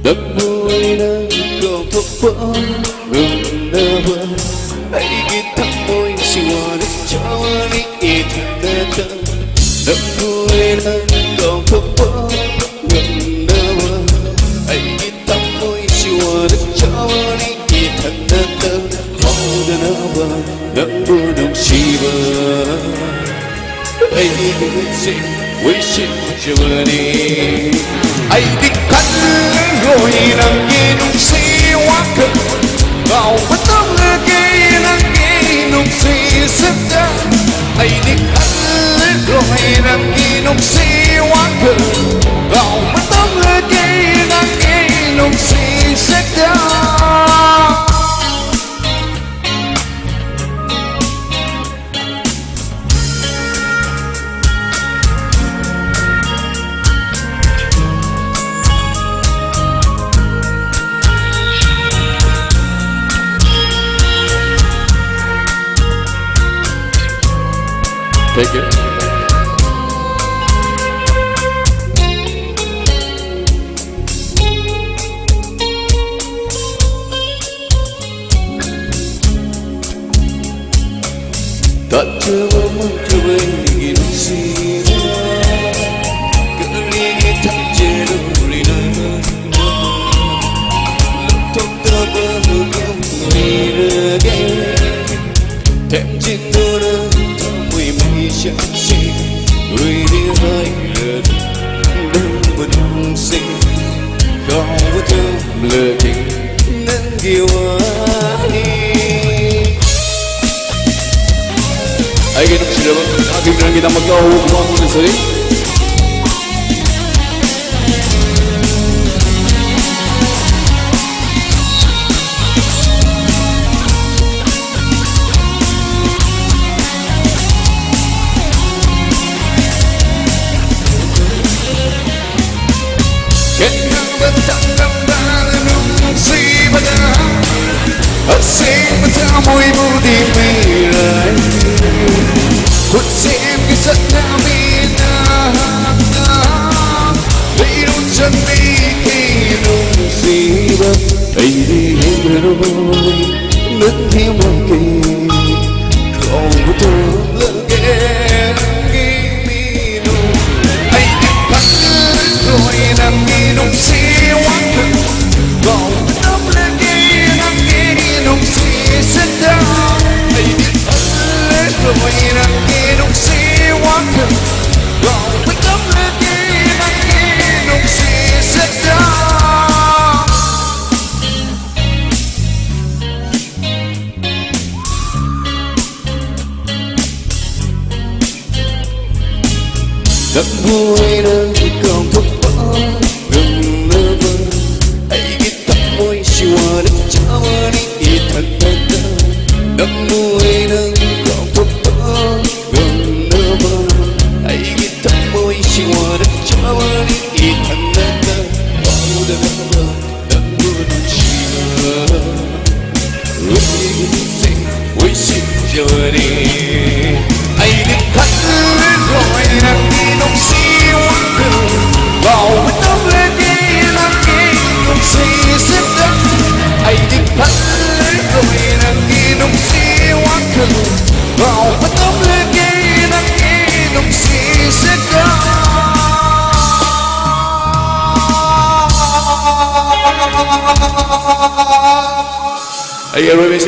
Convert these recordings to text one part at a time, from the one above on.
đất vui nơi còn thấp vỡ gần nơ vỡ ai biết thắp môi siwa đất cho đi thật đất đất vui nơi còn thấp vỡ gần nơ vỡ ai biết thắp môi siwa đất cho đi thật đất không được nơ vỡ đất vui đồng siwa ai biết gì wishing journey ai biết khăn rồi nằm nghe nung si quá cực vào bất tâm nghe nằm nghe nung si sức ra ai biết khăn rồi nằm nghe nung si quá cực vào bất tâm nghe nằm nghe nung si sức ra. Take it. Tak cuma kebaikan siwa, kelihatan cerita letak terbenam lagi, tem cinta mùi mây chẳng xinh người đi hai lần đang vẫn xinh không có thương lừa tình nên yêu ai kita sudah akhirnya kita mag-hubungan muna sa rin. Kailangan ba tanggapan nung si bata at sing bata mo'y budi may ray kung sim kisat namin na mayroon siyang may nung si bata ay di meron naghiwag kayo kung ito lagi nung siwa vào tâm lagi nung si senda ay di rồi nung siwa vào tâm lagi nung si senda đất vui nơi còn thấp gần nơ vơ ai biết tóc môi siwa đất cho đi thật thật đất vui nơi còn thấp gần nơ vơ ai biết tóc môi siwa đất cho đi thật thật bao đời vơ đất vui đồng siwa với xin giờ đi ai biết thật rồi nằm đi nông siwa vào với tấm lagi nung si senda ai đi thật rồi nagi nung si waktu vào với tấm lagi nung si senda ai rồi bây giờ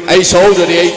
ai số rồi đi